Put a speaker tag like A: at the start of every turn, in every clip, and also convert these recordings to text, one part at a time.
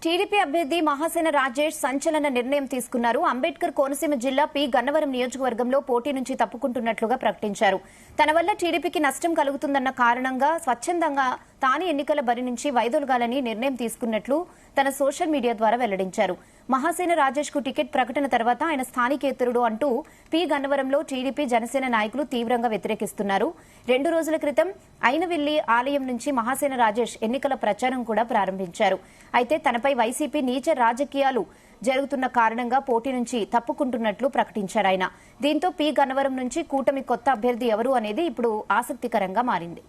A: TDP అభ్యర్థి మహాసేన రాజేష్ సంచలన నిర్ణయం తీసుకున్నారు. అంబేద్కర్ కోనసీమ జిల్లా పి గన్నవరం నియోజకవర్గంలో పోటీ నుంచి తప్పుకుంటున్నట్లుగా ప్రకటించారు. తన వల్ల టీడీపీకి నష్టం కలుగుతుందన్న కారణంగా స్వచ్ఛందంగా తాను ఎన్నికల బరి నుంచి వైదొలగాలని నిర్ణయం తీసుకున్నట్లు తన సోషల్ మీడియా ద్వారా వెల్లడించారు. మహాసేన రాజేష్ కు టికెట్ ప్రకటన తర్వాత ఆయన స్థానికేతరుడు అంటూ పి గన్నవరంలో టీడీపీ జనసేన నాయకులు తీవ్రంగా వ్యతిరేకిస్తున్నారు. 2 రోజుల క్రితం అయినవిల్లి ఆలయం నుంచి మహాసేన రాజేష్ ఎన్నికల ప్రచారం కూడా ప్రారంభించారు. అయితే తనపై వైసీపీ నీచ రాజకీయాలు జరుగుతున్న కారణంగా పోటీ నుంచి తప్పుకుంటున్నట్లు ప్రకటించారు ఆయన. దీంతో పి గన్నవరం నుంచి కూటమి కొత్త అభ్యర్థి ఎవరు అనేది ఇప్పుడు ఆసక్తికరంగా మారింది.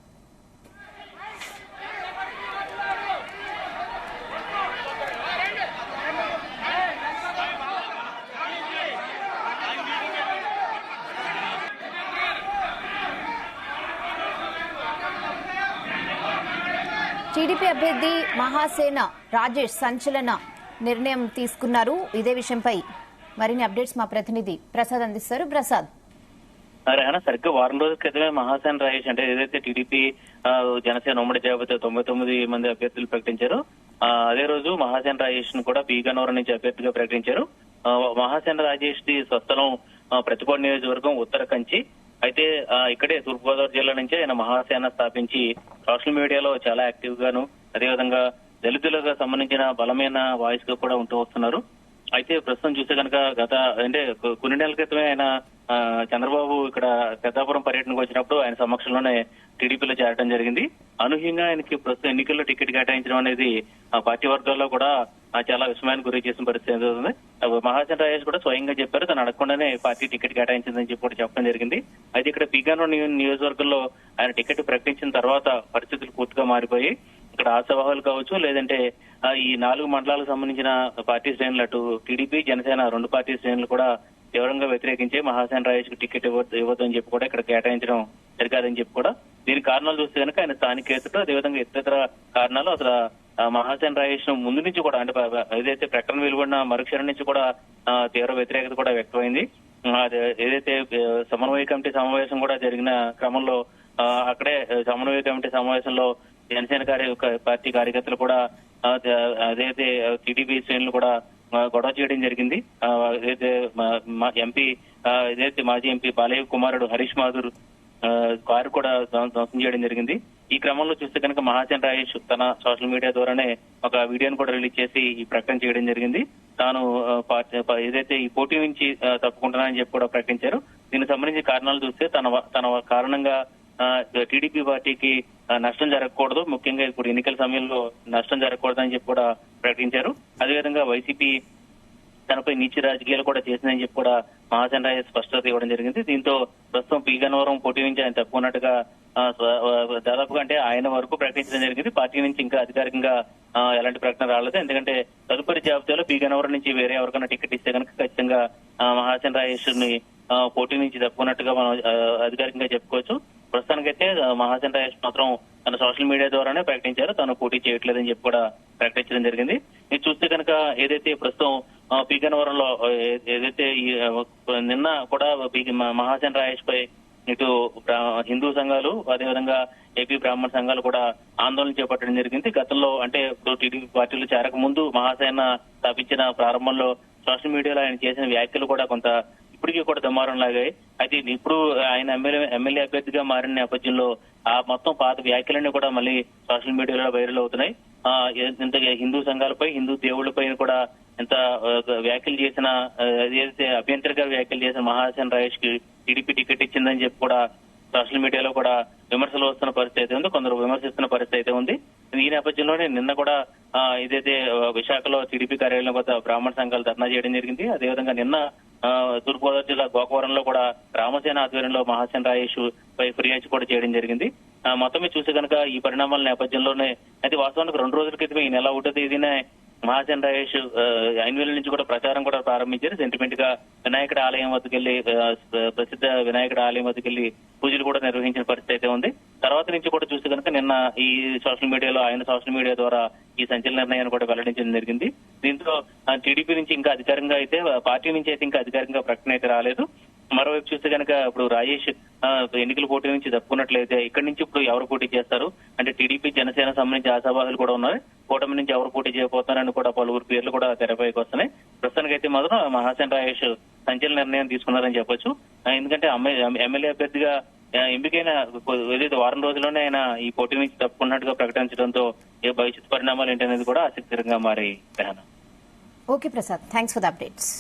A: టీడీపీ అభ్యర్థి మహాసేన రాజేష్ సంచలన నిర్ణయం తీసుకున్నారు. ఇదే విషయంపై మరిన్ని అప్డేట్స్ మా ప్రతినిధి ప్రసాద్ అందిస్తారు. ప్రసాద్,
B: సరిగ్గా వారం రోజుల క్రితమే మహాసేన రాజేష్ అంటే ఏదైతే టీడీపీ జనసేన ఉమ్మడి జాబితా 99 మంది అభ్యర్థులు ప్రకటించారు, అదే రోజు మహాసేన రాజేష్ ను కూడా పి గన్నవరం నుంచి అభ్యర్థిగా ప్రకటించారు. మహాసేన రాజేష్ ది స్వస్థలం ప్రతిపాడు నియోజకవర్గం ఉత్తర కంచి. అయితే ఇక్కడే తూర్పుగోదావరి జిల్లా నుంచి ఆయన మహాసేన స్థాపించి సోషల్ మీడియాలో చాలా యాక్టివ్ గాను, అదేవిధంగా దళితులకు సంబంధించిన బలమైన వాయిస్ గా కూడా ఉంటూ వస్తున్నారు. అయితే ప్రస్తుతం చూస్తే కనుక గత అంటే కొన్ని నెలల క్రితమే ఆయన చంద్రబాబు ఇక్కడ పెద్దాపురం పర్యటనకు వచ్చినప్పుడు ఆయన సమక్షంలోనే టీడీపీలో చేరడం జరిగింది. అనూహ్యంగా ఆయనకి ప్రస్తుతం ఎన్నికల్లో టికెట్ కేటాయించడం అనేది పార్టీ వర్గాల్లో కూడా చాలా విస్మయానికి గురి చేసిన పరిస్థితి ఎదురవుతుంది. మహాసేన రాజేష్ కూడా స్వయంగా చెప్పారు, తను అడగకుండానే పార్టీ టికెట్ కేటాయించిందని చెప్పి కూడా చెప్పడం జరిగింది. అయితే ఇక్కడ పి గన్నవరం నియోజకవర్గంలో ఆయన టికెట్ ప్రకటించిన తర్వాత పరిస్థితులు పూర్తిగా మారిపోయి ఇక్కడ ఆశావాహులు కావచ్చు, లేదంటే ఈ 4 మండలాలకు సంబంధించిన పార్టీ శ్రేణులు అటు టీడీపీ జనసేన 2 పార్టీ శ్రేణులు కూడా తీవ్రంగా వ్యతిరేకించి మహాసేన రాజేష్ కు టికెట్ ఇవ్వద్దని చెప్పి కూడా ఇక్కడ కేటాయించడం సరికాదని చెప్పి కూడా దీని కారణాలు చూస్తే కనుక ఆయన స్థానికేతరుడు, అదేవిధంగా ఇతర కారణాలు అసలు మహాసేన రాజేష్ ముందు నుంచి కూడా అంటే ఏదైతే ప్రకటన వెలువడిన మరుక్షణం నుంచి కూడా తీవ్ర వ్యతిరేకత కూడా వ్యక్తమైంది. ఏదైతే సమన్వయ కమిటీ సమావేశం కూడా జరిగిన క్రమంలో అక్కడే సమన్వయ కమిటీ సమావేశంలో జనసేన పార్టీ కార్యకర్తలు కూడా అదైతే టీడీపీ శ్రేణులు కూడా గొడవ చేయడం జరిగింది. ఏదైతే ఎంపీ ఏదైతే మాజీ ఎంపీ బాలయ్య కుమారుడు హరీష్ మాధుర్ కారు కూడా ధ్వంసం చేయడం జరిగింది. ఈ క్రమంలో చూస్తే కనుక మహాసేన రాజేష్ తన సోషల్ మీడియా ద్వారానే ఒక వీడియోను కూడా రిలీజ్ చేసి ఈ ప్రకటన చేయడం జరిగింది. తాను ఏదైతే ఈ పోటీ నుంచి తప్పుకుంటున్నానని చెప్పి కూడా ప్రకటించారు. దీనికి సంబంధించిన కారణాలు చూస్తే తన కారణంగా టీడీపీ పార్టీకి నష్టం జరగకూడదు, ముఖ్యంగా ఇప్పుడు ఎన్నికల సమయంలో నష్టం జరగకూడదని చెప్పి కూడా ప్రకటించారు. అదేవిధంగా వైసీపీ తనపై నీచ రాజకీయాలు కూడా చేసిందని చెప్పి కూడా మహాసేన రాజేష్ స్పష్టత ఇవ్వడం జరిగింది. దీంతో ప్రస్తుతం పి గన్నవరం పోటీ నుంచి ఆయన తప్పుకున్నట్టుగా దాదాపుగా అంటే ఆయన వరకు ప్రకటించడం జరిగింది. పార్టీ నుంచి ఇంకా అధికారికంగా ఎలాంటి ప్రకటన రాలేదు. ఎందుకంటే తదుపరి జాబితాలో పి గన్నవరం నుంచి వేరే ఎవరికైనా టికెట్ ఇస్తే కనుక ఖచ్చితంగా మహాసేన రాజేష్ ని పోటీ నుంచి తప్పుకున్నట్టుగా మనం అధికారికంగా చెప్పుకోవచ్చు. ప్రస్తుతానికైతే మహాసేన రాజేష్ మాత్రం తన సోషల్ మీడియా ద్వారానే ప్రకటించారు, తాను పోటీ చేయట్లేదని చెప్పి కూడా ప్రకటించడం జరిగింది. ఇది చూస్తే కనుక ఏదైతే ప్రస్తుతం పి గన్నవరంలో ఏదైతే నిన్న కూడా మహాసేన రాజేష్ పై ఇటు హిందూ సంఘాలు అదేవిధంగా ఏపీ బ్రాహ్మణ సంఘాలు కూడా ఆందోళన చేపట్టడం జరిగింది. గతంలో అంటే ఇప్పుడు టీడీపీ పార్టీలు చేరక ముందు మహాసేన స్థాపించిన ప్రారంభంలో సోషల్ మీడియాలో ఆయన చేసిన వ్యాఖ్యలు కూడా కొంత ఇప్పటికీ కూడా దుమారం లాగాయి. అయితే ఇప్పుడు ఆయన ఎమ్మెల్యే అభ్యర్థిగా మారిన నేపథ్యంలో ఆ మొత్తం పాత వ్యాఖ్యలన్నీ కూడా మళ్ళీ సోషల్ మీడియాలో వైరల్ అవుతున్నాయి. ఇంత హిందూ సంఘాలపై హిందూ దేవుళ్లపై కూడా ఎంత వ్యాఖ్యలు చేసిన ఏదైతే అభ్యంతరగా వ్యాఖ్యలు చేసిన మహాసేన రాజేష్ కి టీడీపీ టికెట్ ఇచ్చిందని చెప్పి కూడా సోషల్ మీడియాలో కూడా విమర్శలు వస్తున్న పరిస్థితి అయితే ఉంది, కొందరు విమర్శిస్తున్న పరిస్థితి అయితే ఉంది. ఈ నేపథ్యంలోనే నిన్న కూడా ఏదైతే విశాఖలో టీడీపీ కార్యాలయం వద్ద బ్రాహ్మణ సంఘాలు ధర్నా చేయడం జరిగింది. అదేవిధంగా నిన్న తూర్పుగోదావరి జిల్లా గోకవరంలో కూడా రామసేన ఆధ్వర్యంలో మహాసేన రాజేష్ పై ఫిర్యాదు కూడా చేయడం జరిగింది. మొత్తమే చూస్తే కనుక ఈ పరిణామాల నేపథ్యంలోనే అయితే వాస్తవానికి 2 రోజుల క్రితమే ఈ నెల 1వ తేదీనే మహాసేన రాజేష్ ఐన్వేల్ నుంచి కూడా ప్రచారం కూడా ప్రారంభించారు. సెంటిమెంట్ గా వినాయకుడి ఆలయం వద్దకెళ్లి ప్రసిద్ధ వినాయకుడి ఆలయం వద్దకెళ్లి పూజలు కూడా నిర్వహించిన పరిస్థితి అయితే ఉంది. తర్వాత నుంచి కూడా చూస్తే కనుక నిన్న ఈ సోషల్ మీడియాలో ఆయన సోషల్ మీడియా ద్వారా ఈ సంచలన నిర్ణయాన్ని కూడా వెల్లడించడం జరిగింది. దీంతో టీడీపీ నుంచి ఇంకా అధికారంగా అయితే పార్టీ నుంచి అయితే ఇంకా అధికారికంగా ప్రకటన అయితే రాలేదు. మరోవైపు చూస్తే కనుక ఇప్పుడు రాజేష్ ఎన్నికల పోటీ నుంచి తప్పుకున్నట్లయితే ఇక్కడి నుంచి ఇప్పుడు ఎవరు పోటీ చేస్తారు అంటే టీడీపీ జనసేన సంబంధించి ఆశావాహులు కూడా ఉన్నారు. కూటమి నుంచి ఎవరు పోటీ చేయబోతున్నారని కూడా పలువురు పేర్లు కూడా తెరపైకి వస్తున్నాయి. ప్రస్తుతానికైతే మాత్రం మహాసేన రాజేష్ సంచలన నిర్ణయం తీసుకున్నారని చెప్పొచ్చు. ఎందుకంటే ఎమ్మెల్యే అభ్యర్థిగా ఎంపికైన ఏదైతే వారం రోజుల్లోనే ఆయన ఈ పోటీ నుంచి తప్పుకున్నట్టుగా ప్రకటించడంతో ఏ భవిష్యత్ పరిణామాలు ఏంటనేది కూడా ఆసక్తికరంగా మారి.
A: Okay Prasad, thanks for the updates.